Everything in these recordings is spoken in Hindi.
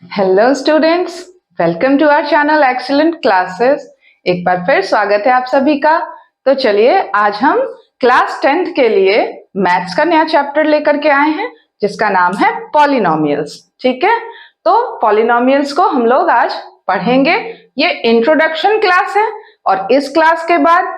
Hello students, welcome to our channel excellent classes. एक बार फिर स्वागत है आप सभी का। तो चलिए आज हम क्लास 10th के लिए मैथ्स का नया चैप्टर लेकर के आए हैं जिसका नाम है पॉलिनोमियल्स। ठीक है, तो पॉलिनोमियल्स को हम लोग आज पढ़ेंगे। ये इंट्रोडक्शन क्लास है और इस क्लास के बाद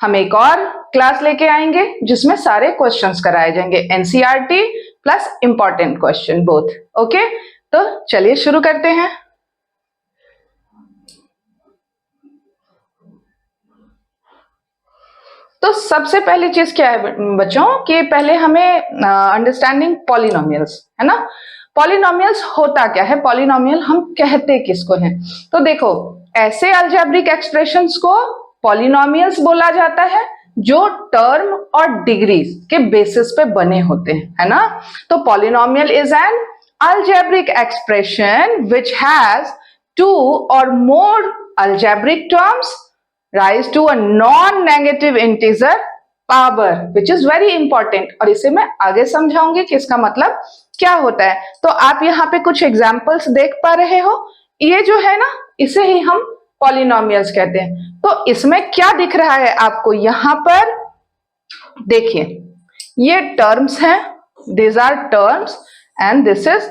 हम एक और क्लास लेके आएंगे जिसमें सारे क्वेश्चंस कराए जाएंगे, NCERT plus important question both. Okay, तो चलिए शुरू करते हैं। तो सबसे पहली चीज क्या है बच्चों कि पहले हमें अंडरस्टैंडिंग पॉलिनोमियल्स है ना। पॉलिनोमियल्स होता क्या है, पॉलिनोमियल हम कहते किसको हैं। तो देखो, ऐसे अलजेब्रिक एक्सप्रेशंस को पॉलिनोमियल्स बोला जाता है जो टर्म और डिग्री के बेसिस पे बने होते हैं, है ना। तो polynomial is an algebraic expression which has two or more algebraic terms rise to a non-negative integer power which is very important। और इसे मैं आगे समझाऊंगी कि इसका मतलब क्या होता है। तो आप यहाँ पे कुछ एग्जाम्पल्स देख पा रहे हो, ये जो है ना इसे ही हम पॉलिनोमियल्स कहते हैं। तो इसमें क्या दिख रहा है आपको, यहाँ पर देखिए ये टर्म्स हैं, these are terms and this is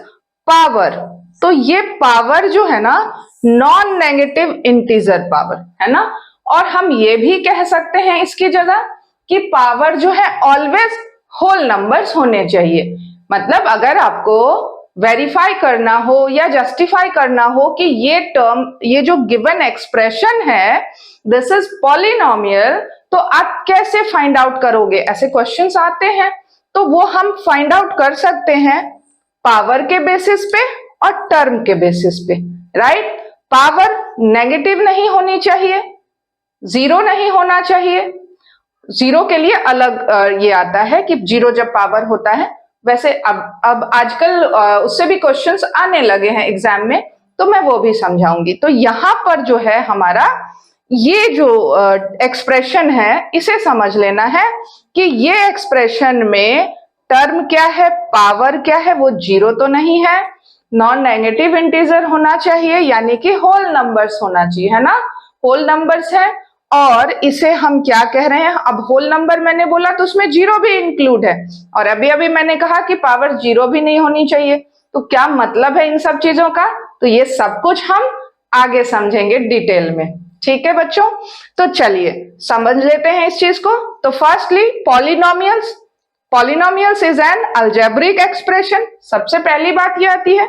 power। तो ये पावर जो है ना नॉन नेगेटिव इंटीजर पावर है ना। और हम ये भी कह सकते हैं इसकी जगह कि पावर जो है ऑलवेज होल नंबर्स होने चाहिए। मतलब अगर आपको वेरीफाई करना हो या जस्टिफाई करना हो कि ये टर्म, ये जो गिवन एक्सप्रेशन है दिस इज पॉलिनोमियल, तो आप कैसे फाइंड आउट करोगे, ऐसे क्वेश्चंस आते हैं। तो वो हम फाइंड आउट कर सकते हैं पावर के बेसिस पे और टर्म के बेसिस पे, राइट। पावर नेगेटिव नहीं होनी चाहिए, जीरो नहीं होना चाहिए। जीरो के लिए अलग ये आता है कि जीरो जब पावर होता है, वैसे अब आजकल उससे भी क्वेश्चंस आने लगे हैं एग्जाम में, तो मैं वो भी समझाऊंगी। तो यहां पर जो है हमारा ये जो एक्सप्रेशन है इसे समझ लेना है कि ये एक्सप्रेशन में टर्म क्या है, पावर क्या है, वो जीरो तो नहीं है, नॉन नेगेटिव इंटीजर होना चाहिए, यानी कि होल नंबर्स होना चाहिए, है ना। होल नंबर्स है और इसे हम क्या कह रहे हैं, अब होल नंबर मैंने बोला तो उसमें जीरो भी इंक्लूड है, और अभी अभी मैंने कहा कि पावर जीरो भी नहीं होनी चाहिए। तो क्या मतलब है इन सब चीजों का, तो ये सब कुछ हम आगे समझेंगे डिटेल में। ठीक है बच्चों, तो चलिए समझ लेते हैं इस चीज को। तो firstly polynomials, polynomials is an algebraic expression. सबसे पहली बात ये आती है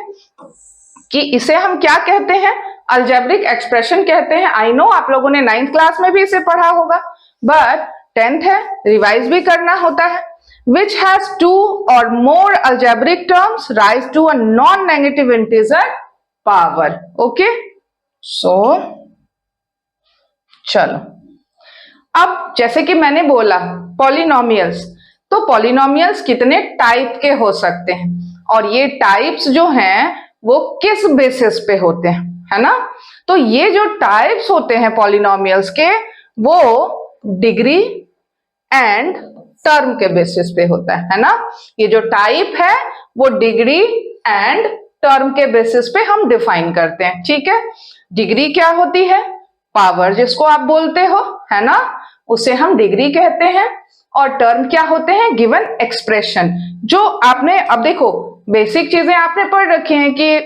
कि इसे हम क्या कहते हैं, अलजेब्रिक एक्सप्रेशन कहते हैं। आई नो आप लोगों ने 9th क्लास में भी इसे पढ़ा होगा, बट 10th है, रिवाइज भी करना होता है। which has two or more algebraic terms rise to a non-negative integer power। okay, so चलो अब जैसे कि मैंने बोला पॉलिनोमियल्स, तो पॉलिनोमियल्स कितने टाइप के हो सकते हैं और ये टाइप्स जो हैं वो किस बेसिस पे होते हैं, है ना। तो ये जो टाइप्स होते हैं पॉलिनोमियल्स के वो डिग्री एंड टर्म के बेसिस पे होता है ना। ये जो टाइप है वो डिग्री एंड टर्म के बेसिस पे हम डिफाइन करते हैं। ठीक है, डिग्री क्या होती है, पावर जिसको आप बोलते हो, है ना, उसे हम डिग्री कहते हैं। और टर्म क्या होते हैं, गिवन एक्सप्रेशन। जो आपने, अब देखो बेसिक चीजें आपने पढ़ रखी हैं कि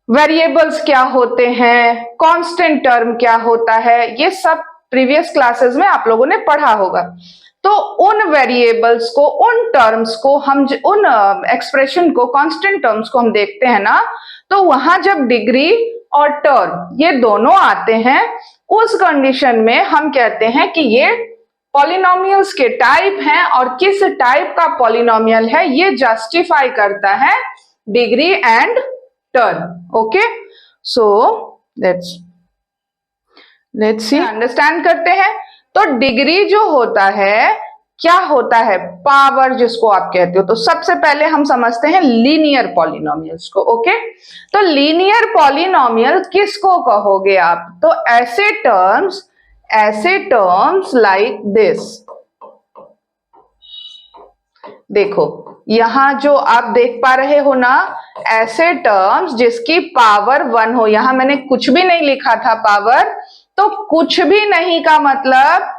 वेरिएबल्स क्या होते हैं, कांस्टेंट टर्म क्या होता है, ये सब प्रीवियस क्लासेस में आप लोगों ने पढ़ा होगा। तो उन वेरिएबल्स को, उन टर्म्स को हम, उन एक्सप्रेशन को, कांस्टेंट टर्म्स को हम देखते हैं ना, तो वहां जब डिग्री और टर्म ये दोनों आते हैं उस कंडीशन में हम कहते हैं कि ये पॉलिनोमियल्स के टाइप हैं और किस टाइप का पॉलिनोमियल है ये जस्टिफाई करता है degree and term. Okay, so let's see, understand करते हैं। तो डिग्री जो होता है, क्या होता है, पावर जिसको आप कहते हो। तो सबसे पहले हम समझते हैं लीनियर पॉलिनोमियल्स को। ओके, तो लीनियर पॉलिनोमियल किसको कहोगे आप, तो ऐसे टर्म्स लाइक दिस। देखो यहाँ जो आप देख पा रहे हो ना, ऐसे टर्म्स जिसकी पावर 1 हो, यहां मैंने कुछ भी नहीं लिखा था पावर, तो कुछ भी नहीं का मतलब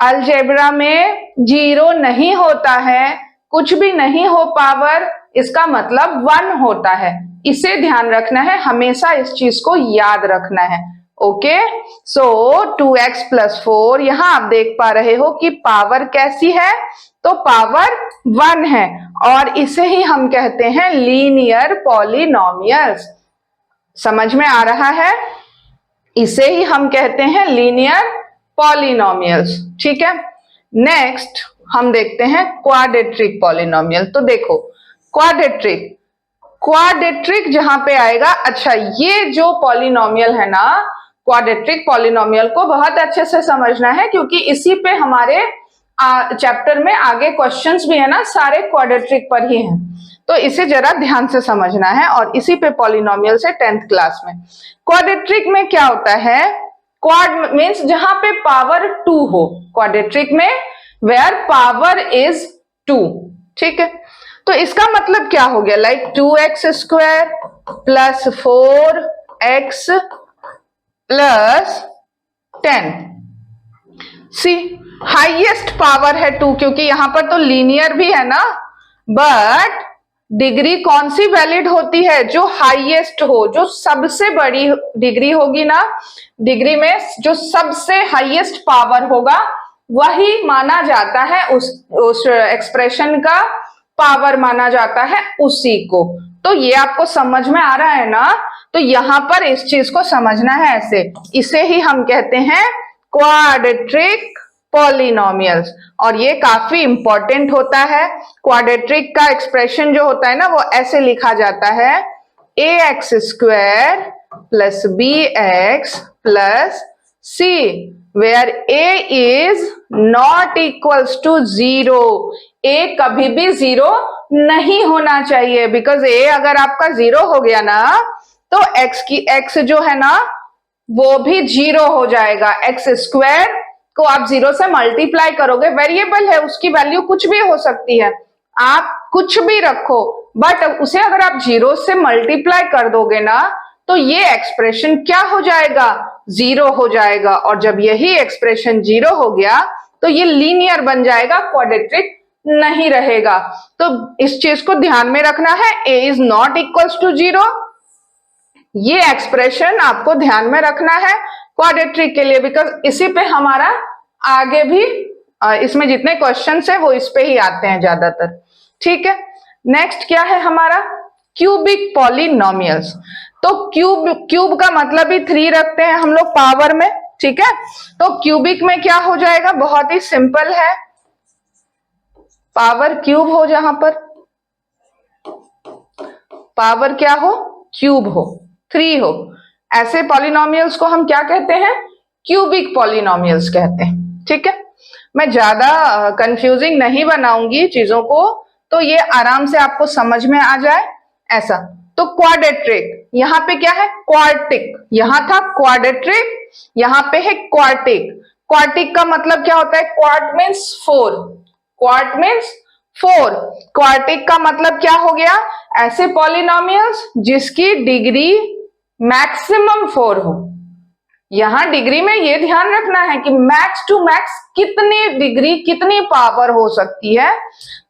अलजेब्रा में 0 नहीं होता है, कुछ भी नहीं हो पावर, इसका मतलब 1 होता है। इसे ध्यान रखना है, हमेशा इस चीज को याद रखना है। ओके, सो 2x + 4, यहां आप देख पा रहे हो कि पावर कैसी है, तो पावर 1 है, और इसे ही हम कहते हैं लीनियर पॉलिनोमियल्स। समझ में आ रहा है? इसे ही हम कहते हैं लीनियर पॉलिनोमियल्स। ठीक है, नेक्स्ट हम देखते हैं क्वाड्रेटिक पॉलिनोमियल। तो देखो क्वाड्रेटिक जहां पे आएगा, अच्छा ये जो पॉलिनोमियल है ना, क्वाड्रेटिक पॉलिनोमियल को बहुत अच्छे से समझना है, क्योंकि इसी पे हमारे चैप्टर में आगे क्वेश्चंस भी है ना, सारे क्वाड्रेटिक पर ही हैं। तो इसे जरा ध्यान से समझना है, और इसी पे पॉलिनोमियल से 10th क्लास में। क्वाड्रेटिक में क्या होता है, क्वाड मीन्स जहां पे पावर 2 हो, क्वाड्रेटिक में वेयर पावर इज 2। ठीक है, तो इसका मतलब क्या हो गया, लाइक 2x² + 4x + 10। सी हाईएस्ट पावर है 2, क्योंकि यहां पर तो लीनियर भी है ना, बट डिग्री कौन सी वैलिड होती है, जो हाईएस्ट हो, जो सबसे बड़ी डिग्री होगी ना, डिग्री में जो सबसे हाईएस्ट पावर होगा वही माना जाता है, उस एक्सप्रेशन का पावर माना जाता है उसी को। तो ये आपको समझ में आ रहा है ना, तो यहां पर इस चीज को समझना है ऐसे, इसे ही हम कहते हैं क्वाड्रेटिक पॉलिनोमियल्स, और ये काफी इंपॉर्टेंट होता है। क्वाड्रेटिक का एक्सप्रेशन जो होता है ना, वो ऐसे लिखा जाता है ax² + bx + c, where a is not equals to 0। a कभी भी 0 नहीं होना चाहिए, बिकॉज a अगर आपका 0 हो गया ना, तो x जो है ना वो भी 0 हो जाएगा। x² को आप 0 से मल्टीप्लाई करोगे, वेरिएबल है, उसकी वैल्यू कुछ भी हो सकती है, आप कुछ भी रखो, बट उसे अगर आप 0 से मल्टीप्लाई कर दोगे ना, तो ये एक्सप्रेशन क्या हो जाएगा, 0 हो जाएगा। और जब यही एक्सप्रेशन 0 हो गया तो ये लीनियर बन जाएगा, क्वाड्रेटिक नहीं रहेगा। तो इस चीज को ध्यान में रखना है, a is not equals to 0, ये एक्सप्रेशन आपको ध्यान में रखना है क्वाड्रेटिक के लिए, बिकॉज इसी पे हमारा आगे भी इसमें जितने क्वेश्चंस है वो इस पे ही आते हैं ज्यादातर। ठीक है, नेक्स्ट क्या है हमारा, क्यूबिक पॉलिनोमियल्स। तो क्यूब का मतलब ही 3 रखते हैं हम लोग पावर में। ठीक है, तो क्यूबिक में क्या हो जाएगा, बहुत ही सिंपल है, पावर क्यूब हो, जहां पर पावर क्या हो, क्यूब हो, 3 हो, ऐसे पॉलिनोमियल्स को हम क्या कहते हैं, क्यूबिक पॉलिनोमियल्स कहते हैं। ठीक है, मैं ज्यादा कंफ्यूजिंग नहीं बनाऊंगी चीजों को, तो ये आराम से आपको समझ में आ जाए ऐसा। तो क्वाड्रेटिक, यहाँ पे क्या है, क्वार्टिक, यहां था क्वाड्रेटिक, यहां पे है क्वार्टिक। क्वार्टिक का मतलब क्या होता है, quart means 4, quart means 4, quartic का मतलब क्या हो गया, ऐसे पॉलिनोमियल्स जिसकी डिग्री मैक्सिमम 4 हो। यहां डिग्री में ये ध्यान रखना है कि मैक्स टू मैक्स कितनी डिग्री, कितनी पावर हो सकती है।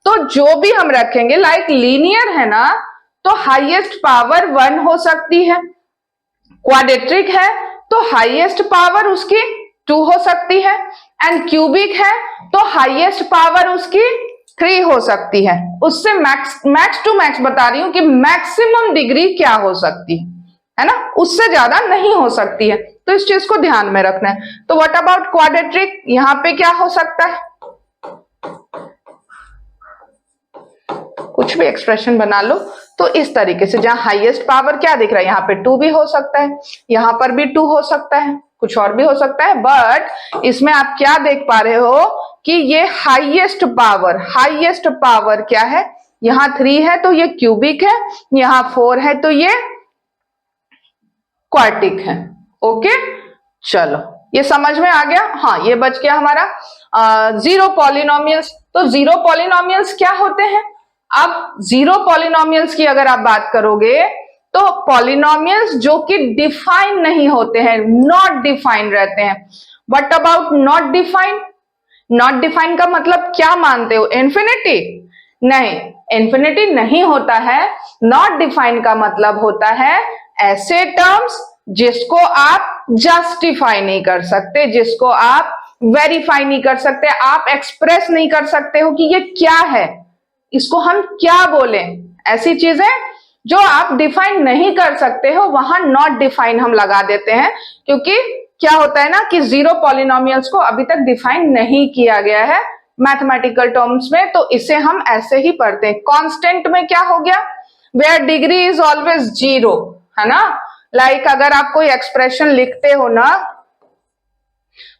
तो जो भी हम रखेंगे, लाइक लीनियर है ना, तो हाईएस्ट पावर 1 हो सकती है, क्वाड्रेटिक है तो हाईएस्ट पावर उसकी 2 हो सकती है, एंड क्यूबिक है तो हाईएस्ट पावर उसकी 3 हो सकती है। उससे मैक्स टू मैक्स बता रही हूं कि मैक्सिमम डिग्री क्या हो सकती है ना, उससे ज्यादा नहीं हो सकती है। तो इस चीज को ध्यान में रखना है। तो व्हाट अबाउट क्वाड्रेटिक, यहां पे क्या हो सकता है, कुछ भी एक्सप्रेशन बना लो। तो इस तरीके से, जहां हाईएस्ट पावर क्या दिख रहा है, यहाँ पे 2 भी हो सकता है, यहां पर भी 2 हो सकता है, कुछ और भी हो सकता है, बट इसमें आप क्या देख पा रहे हो कि ये हाईएस्ट पावर क्या है, यहाँ 3 है तो ये क्यूबिक है, यहाँ 4 है तो ये क्वार्टिक है। ओके, चलो ये समझ में आ गया। हाँ, ये बच गया हमारा जीरो पॉलिनोमियल्स। तो जीरो पॉलिनोमियल्स क्या होते हैं, अब जीरो पॉलिनोमियल्स की अगर आप बात करोगे तो पॉलिनोमियल्स जो कि डिफाइन नहीं होते हैं, नॉट डिफाइंड रहते हैं। What about not defined? Not defined का मतलब क्या मानते हो? इन्फिनिटी? नहीं, इन्फिनिटी नहीं होता है। नॉट डिफाइंड का मतलब होता है ऐसे टर्म्स जिसको आप जस्टिफाई नहीं कर सकते, जिसको आप वेरीफाई नहीं कर सकते, आप एक्सप्रेस नहीं कर सकते हो कि ये क्या है, इसको हम क्या बोलें। ऐसी चीजें जो आप डिफाइन नहीं कर सकते हो, वहां नॉट डिफाइन हम लगा देते हैं, क्योंकि क्या होता है ना कि जीरो पॉलिनोमियल्स को अभी तक डिफाइन नहीं किया गया है मैथमेटिकल टर्म्स में, तो इसे हम ऐसे ही पढ़ते हैं। कांस्टेंट में क्या हो गया? Where degree is always zero, है ना। लाइक अगर आप कोई एक्सप्रेशन लिखते हो ना,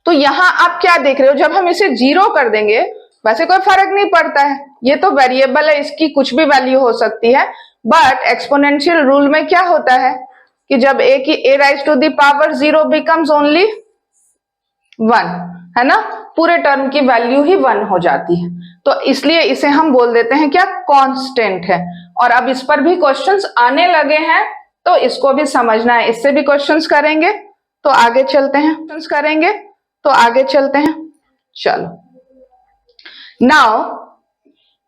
तो यहां आप क्या देख रहे हो, जब हम इसे जीरो कर देंगे वैसे कोई फर्क नहीं पड़ता है, ये तो वेरिएबल है, इसकी कुछ भी वैल्यू हो सकती है। बट एक्सपोनेंशियल रूल में क्या होता है कि जब a की a raise to the power 0 becomes only 1, है ना, पूरे टर्म की वैल्यू ही 1 हो जाती है। तो इसलिए इसे हम बोल देते हैं क्या? कांस्टेंट है। और अब इस पर भी क्वेश्चंस आने लगे हैं, तो इसको भी समझना है, इससे भी क्वेश्चंस करेंगे। तो आगे चलते हैं, क्वेश्चंस करेंगे, तो आगे चलते हैं। चलो, नाउ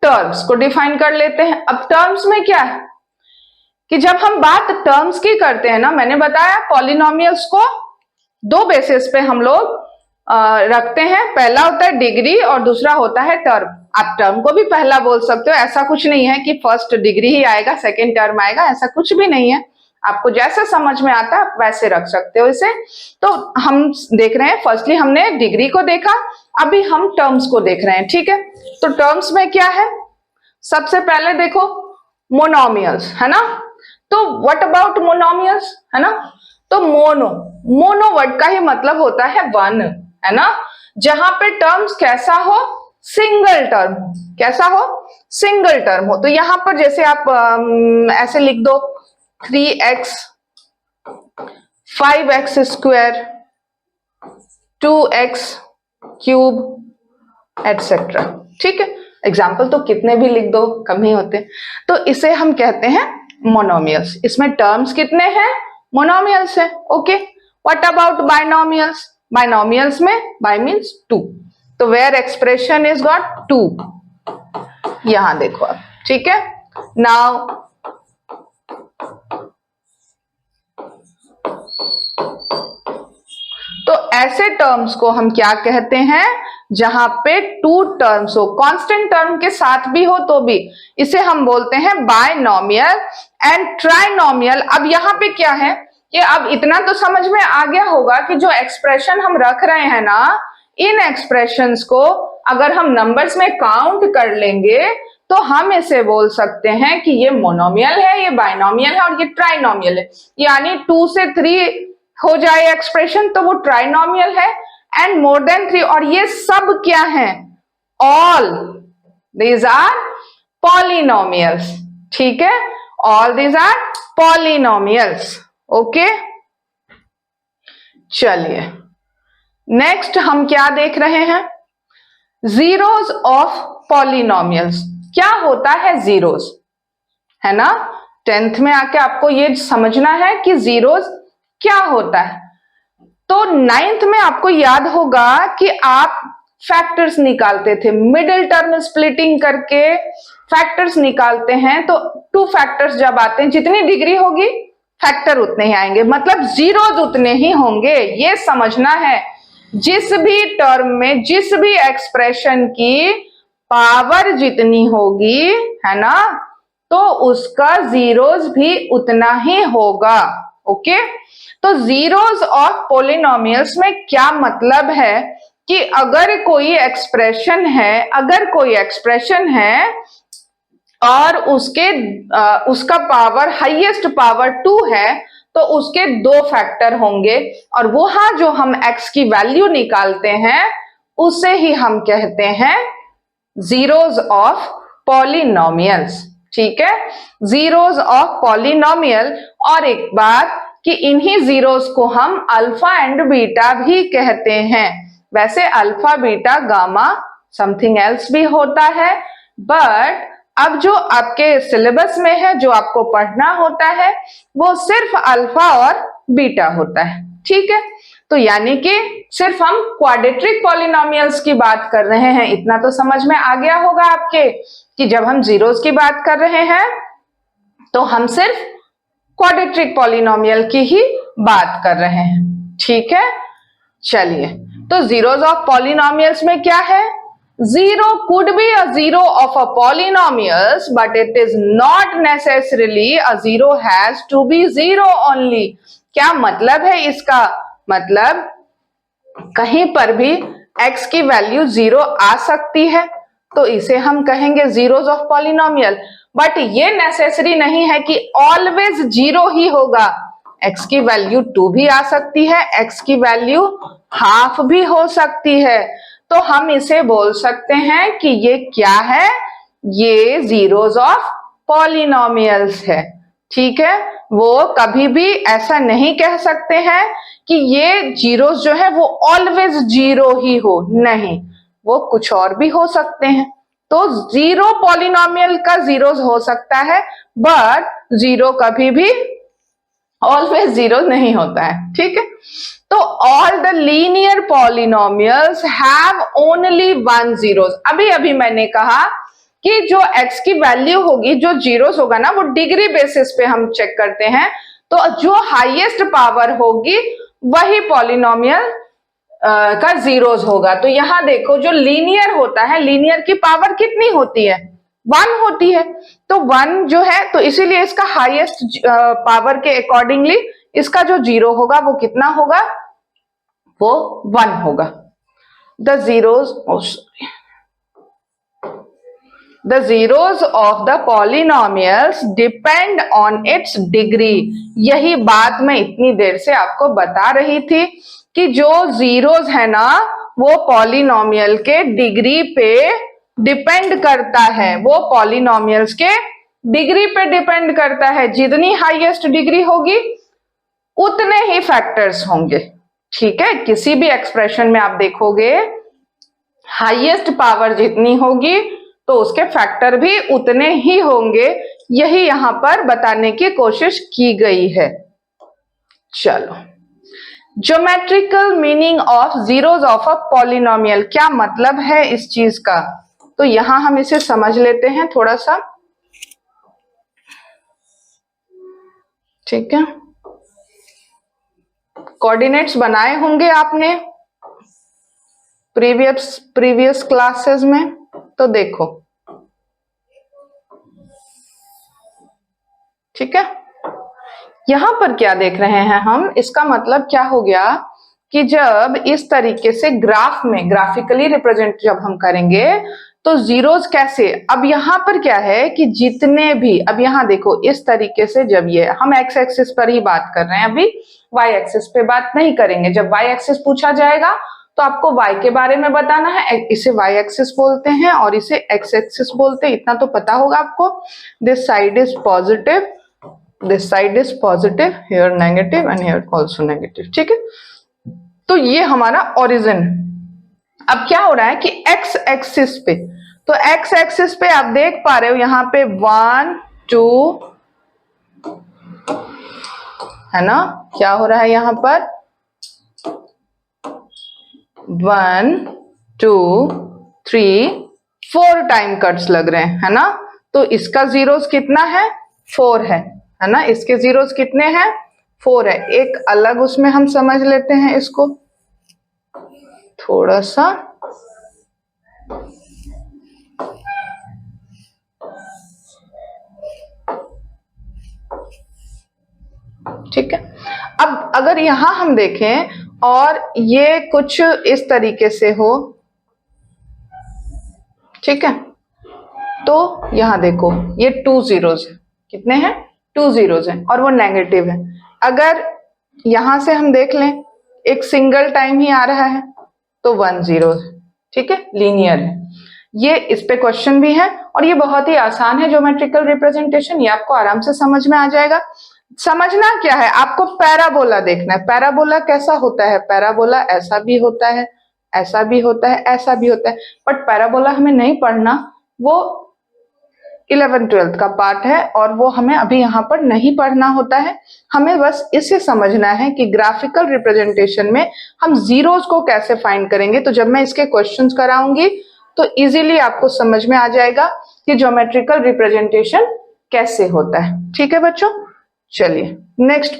टर्म्स को डिफाइन कर लेते हैं। अब टर्म्स में क्या है कि जब हम बात टर्म्स की करते हैं ना, मैंने बताया पॉलिनोमियल्स को दो बेसिस पे हम लोग रखते हैं। पहला होता है डिग्री और दूसरा होता है टर्म। आप टर्म को भी पहला बोल सकते हो, ऐसा कुछ नहीं है कि फर्स्ट डिग्री ही आएगा सेकेंड टर्म आएगा, ऐसा कुछ भी नहीं है। आपको जैसे समझ में आता है वैसे रख सकते हो इसे। तो हम देख रहे हैं, फर्स्टली हमने डिग्री को देखा, अभी हम टर्म्स को देख रहे हैं, ठीक है। तो टर्म्स में क्या है? सबसे पहले देखो मोनोमियल्स, है ना। तो व्हाट अबाउट मोनोमियल्स, है ना। तो मोनो वर्ड का ही मतलब होता है वन, है ना। जहां पे टर्म्स कैसा हो? सिंगल टर्म हो। कैसा हो? सिंगल टर्म हो। तो यहां पर जैसे आप ऐसे लिख दो 3x 5x square 2x cube etcetera, ठीक है। एग्जाम्पल तो कितने भी लिख दो, कम ही होते। तो इसे हम कहते हैं मोनोमियल्स। इसमें टर्म्स कितने हैं? मोनोमियल्स है, okay. What about binomials? Binomials में बाय मीन्स टू, तो where expression is got two, यहां देखो आप, ठीक है। नाउ तो ऐसे टर्म्स को हम क्या कहते हैं? जहां पे टू टर्म्स हो, कांस्टेंट टर्म के साथ भी हो तो भी, इसे हम बोलते हैं बायनोमियल एंड ट्राइनोमियल। अब यहां पे क्या है कि अब इतना तो समझ में आ गया होगा कि जो एक्सप्रेशन हम रख रहे हैं ना, इन एक्सप्रेशंस को अगर हम नंबर्स में काउंट कर लेंगे तो हम इसे बोल सकते हैं कि ये मोनोमियल है, ये बायनोमियल है और ये ट्राइनोमियल है। यानी 2 से 3 हो जाए एक्सप्रेशन तो वो ट्राइनोमियल है, एंड मोर देन 3, और ये सब क्या है? ऑल दीज आर पॉलिनोमियल्स, ठीक है। All these are polynomials, okay. चलिए नेक्स्ट हम क्या देख रहे हैं? Zeros of polynomials. क्या होता है जीरोस, है ना। 10th में आके आपको ये समझना है कि जीरोस क्या होता है। तो 9th में आपको याद होगा कि आप फैक्टर्स निकालते थे, मिडिल टर्म स्प्लिटिंग करके फैक्टर्स निकालते हैं। तो टू फैक्टर्स जब आते हैं, जितनी डिग्री होगी फैक्टर उतने ही आएंगे, मतलब जीरोस उतने ही होंगे। ये समझना है, जिस भी टर्म में, जिस भी एक्सप्रेशन की पावर जितनी होगी, है ना, तो उसका जीरोस भी उतना ही होगा, ओके। तो जीरोस ऑफ पॉलिनोमियल्स में क्या मतलब है कि अगर कोई एक्सप्रेशन है और उसका पावर हाईएस्ट पावर 2 है, तो उसके 2 फैक्टर होंगे, और वहां जो हम x की वैल्यू निकालते हैं उसे ही हम कहते हैं जीरोस ऑफ पॉलिनोमियल्स, ठीक है। Zeros of polynomial. और एक बात कि इन्हीं जीरोस को हम अल्फा एंड बीटा भी कहते हैं। वैसे alpha beta gamma something else भी होता है, बट अब जो आपके सिलेबस में है, जो आपको पढ़ना होता है, वो सिर्फ अल्फा और बीटा होता है, ठीक है। तो यानी कि सिर्फ हम क्वाड्रेटिक पॉलिनोमियल्स की बात कर रहे हैं, इतना तो समझ में आ गया होगा आपके कि जब हम जीरोस की बात कर रहे हैं तो हम सिर्फ क्वाड्रेटिक पॉलिनोमियल की ही बात कर रहे हैं, ठीक है। चलिए, तो जीरोस ऑफ पॉलिनोमियल्स में क्या है? Zero could be a zero of a polynomials, but it is not necessarily a zero has to be zero only. क्या मतलब है इसका? मतलब कहीं पर भी x की वैल्यू जीरो आ सकती है तो इसे हम कहेंगे जीरोस ऑफ पॉलिनोमियल, बट ये नेसेसरी नहीं है कि ऑलवेज जीरो ही होगा। x की वैल्यू 2 भी आ सकती है, x की वैल्यू हाफ भी हो सकती है, तो हम इसे बोल सकते हैं कि ये क्या है? ये जीरोस ऑफ पॉलिनोमियल्स है, ठीक है। वो कभी भी ऐसा नहीं कह सकते हैं कि ये जीरोस जो है वो ऑलवेज जीरो ही हो, नहीं, वो कुछ और भी हो सकते हैं। तो जीरो पॉलिनोमियल का जीरोस हो सकता है, बट जीरो कभी भी ऑलवेज जीरो नहीं होता है, ठीक है। तो all the linear polynomials have only one zeros. अभी अभी मैंने कहा कि जो x की वैल्यू होगी, जो जीरोस होगा ना, वो डिग्री बेसिस पे हम चेक करते हैं, तो जो हाईएस्ट पावर होगी वही पॉलिनोमियल का जीरोस होगा। तो यहां देखो, जो लीनियर होता है, लीनियर की पावर कितनी होती है? 1 होती है, तो 1 जो है, तो इसीलिए इसका हाईएस्ट पावर के अकॉर्डिंगली इसका जो जीरो होगा वो कितना होगा? वो 1 होगा। The zeros of the polynomials depend on its degree। यही बात मैं इतनी देर से आपको बता रही थी कि जो जीरोस है ना, वो पॉलिनोमियल के डिग्री पे डिपेंड करता है, वो पॉलिनोमियल्स के डिग्री पे डिपेंड करता है। जितनी हाईएस्ट डिग्री होगी उतने ही फैक्टर्स होंगे, ठीक है। किसी भी एक्सप्रेशन में आप देखोगे हाईएस्ट पावर जितनी होगी तो उसके फैक्टर भी उतने ही होंगे, यही यहां पर बताने की कोशिश की गई है। चलो, geometrical meaning of zeros of a polynomial, क्या मतलब है इस चीज का? तो यहां हम इसे समझ लेते हैं थोड़ा सा, ठीक है। कोऑर्डिनेट्स बनाए होंगे आपने प्रीवियस क्लासेस में, तो देखो, ठीक है। यहां पर क्या देख रहे हैं हम? इसका मतलब क्या हो गया कि जब इस तरीके से ग्राफ में ग्राफिकली रिप्रेजेंट जब हम करेंगे तो जीरोस कैसे, अब यहां पर क्या है कि जितने भी, अब यहां देखो इस तरीके से, जब ये हम एक्स एक्सिस पर ही बात कर रहे हैं, अभी वाई एक्सिस पे बात नहीं करेंगे। जब वाई एक्सिस पूछा जाएगा तो आपको वाई के बारे में बताना है, इसे वाई एक्सिस बोलते हैं और इसे एक्स एक्सिस बोलते हैं, इतना तो पता होगा आपको। This side is positive, this side is positive, here negative and here also negative, ठीक है। तो ये हमारा ओरिजिन। अब क्या हो रहा है कि एक्स एक्सिस पे, तो एक्स एक्सिस पे आप देख पा रहे हो यहाँ पे 1 2 है ना, क्या हो रहा है यहाँ पर 1 2 3 4 टाइम कट्स लग रहे हैं, है ना। तो इसका जीरोस कितना है? 4 है ना। इसके जीरोस कितने हैं? 4 है। एक अलग उसमें हम समझ लेते हैं इसको थोड़ा सा, ठीक है। अब अगर यहां हम देखें और ये कुछ इस तरीके से हो, ठीक है, तो यहां देखो ये 2 जीरोस है, कितने हैं? 2 जीरोस हैं और वो नेगेटिव है। अगर यहां से हम देख लें एक सिंगल टाइम ही आ रहा है तो 1 जीरो, ठीक है, लीनियर है। ये इस पे क्वेश्चन भी है और ये बहुत ही आसान है ज्योमेट्रिकल रिप्रेजेंटेशन, ये आपको आराम से समझ में आ जाएगा। समझना क्या है आपको? पैराबोला देखना है। पैराबोला कैसा होता है? पैराबोला ऐसा भी होता है, ऐसा भी होता है, ऐसा भी होता है, बट पैराबोला हमें नहीं पढ़ना, वो 11th-12th का पार्ट है और वो हमें अभी यहाँ पर नहीं पढ़ना होता है। हमें बस इसे समझना है कि ग्राफिकल रिप्रेजेंटेशन में हम जीरोस को कैसे फाइंड करेंगे। तो जब मैं इसके क्वेश्चंस कराऊंगी तो इजीली आपको समझ में आ जाएगा कि ज्योमेट्रिकल रिप्रेजेंटेशन कैसे होता है। ठीक है बच्चों, चलिए नेक्स्ट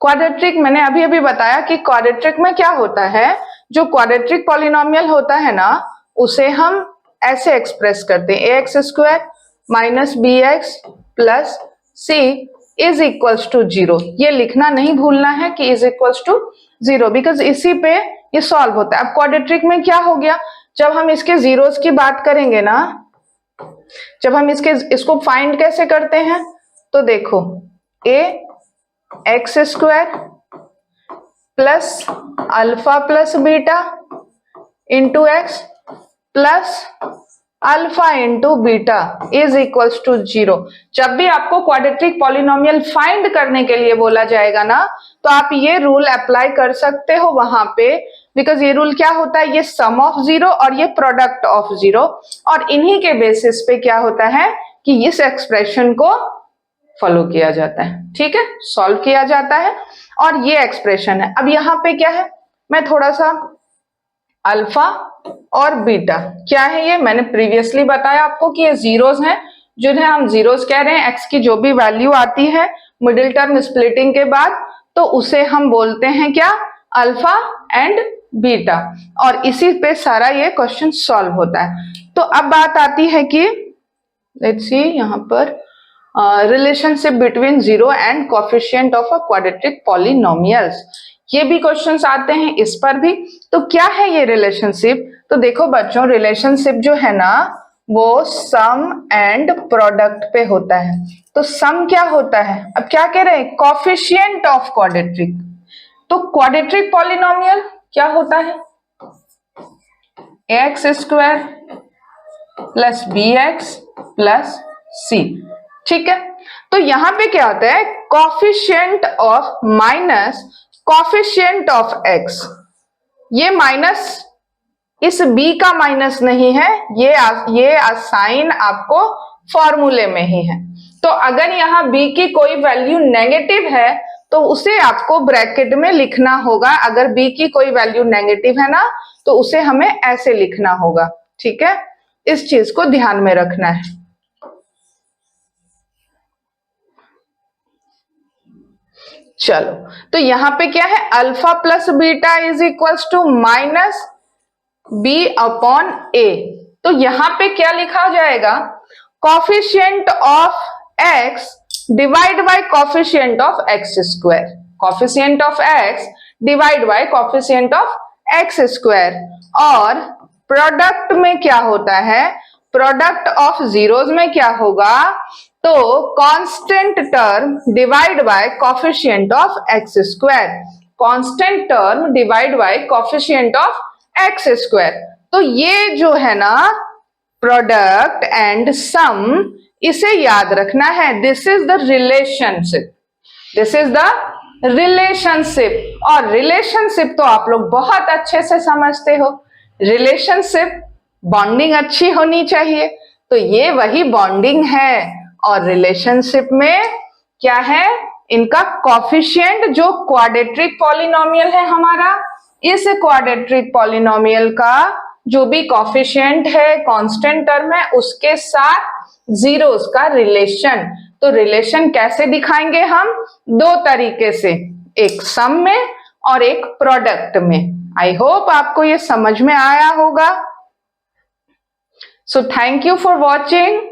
क्वाड्रेटिक। मैंने अभी अभी बताया कि क्वाड्रेटिक में क्या होता है, जो क्वाड्रेटिक पॉलिनोमियल होता है ना उसे हम ऐसे एक्सप्रेस करते हैं, ax square minus bx plus c is equals to 0। ये लिखना नहीं भूलना है कि इज इक्वल्स टू 0, बिकॉज इसी पे ये सॉल्व होता है। अब क्वाड्रेटिक में क्या हो गया, जब हम इसके जीरोस की बात करेंगे ना, जब हम इसको फाइंड कैसे करते हैं, तो देखो ax square plus alpha plus beta into x plus alpha into beta is equals to 0। जब भी आपको क्वाड्रेटिक पॉलिनोमियल फाइंड करने के लिए बोला जाएगा ना, तो आप ये रूल अप्लाई कर सकते हो वहां पे, बिकॉज ये रूल क्या होता है, ये सम ऑफ 0 और ये प्रोडक्ट ऑफ 0, और इन्हीं के बेसिस पे क्या होता है कि इस एक्सप्रेशन को फॉलो किया जाता है। ठीक है, सॉल्व किया जाता है और ये एक्सप्रेशन है। अब यहाँ पे क्या है, मैं थोड़ा सा अल्फा और बीटा क्या है, ये मैंने प्रीवियसली बताया आपको कि ये जीरोस हैं, जिन्हें हम जीरोस कह रहे हैं। एक्स की जो भी वैल्यू आती है मिडिल टर्म स्प्लिटिंग के बाद, तो उसे हम बोलते हैं क्या, अल्फा एंड बीटा, और इसी पे सारा ये क्वेश्चन सॉल्व होता है। तो अब बात आती है कि लेट्स सी यहाँ पर relationship between 0 and coefficient of a quadratic polynomials, ये भी क्वेश्चंस आते हैं इस पर भी। तो क्या है ये रिलेशनशिप, तो देखो बच्चों रिलेशनशिप जो है ना वो सम एंड प्रोडक्ट पे होता है। तो सम क्या होता है, अब क्या कह रहे हैं, कोएफिशिएंट ऑफ क्वाड्रेटिक। तो क्वाड्रेटिक पॉलिनोमियल क्या होता है, x square plus b x plus c. ठीक है, तो यहां पे क्या होता है, coefficient of minus coefficient of x. ये माइनस इस b का माइनस नहीं है, ये साइन आपको फॉर्मूले में ही है। तो अगर यहाँ b की कोई वैल्यू नेगेटिव है तो उसे आपको ब्रैकेट में लिखना होगा। अगर b की कोई वैल्यू नेगेटिव है ना तो उसे हमें ऐसे लिखना होगा। ठीक है, इस चीज को ध्यान में रखना है। चलो, तो यहां पे क्या है, alpha plus beta is equals to minus b upon a. तो यहां पे क्या लिखा जाएगा, coefficient of x divide by coefficient of x square, coefficient of x divide by coefficient of x square. और प्रोडक्ट में क्या होता है, प्रोडक्ट ऑफ जीरोस में क्या होगा, तो constant term divide by coefficient of x square, constant term divide by coefficient of x square. तो ये जो है ना प्रोडक्ट एंड सम, इसे याद रखना है, this is the relationship, this is the relationship. और रिलेशनशिप तो आप लोग बहुत अच्छे से समझते हो, रिलेशनशिप बॉन्डिंग अच्छी होनी चाहिए, तो ये वही बॉन्डिंग है। और रिलेशनशिप में क्या है, इनका कोएफिशिएंट जो क्वाड्रेटिक पॉलिनोमियल है हमारा, इस क्वाड्रेटिक पॉलिनोमियल का जो भी कोएफिशिएंट है, कांस्टेंट टर्म है, उसके साथ जीरोस का रिलेशन। तो रिलेशन कैसे दिखाएंगे हम, दो तरीके से, एक सम में और एक प्रोडक्ट में। आई होप आपको ये समझ में आया होगा। So thank you for watching.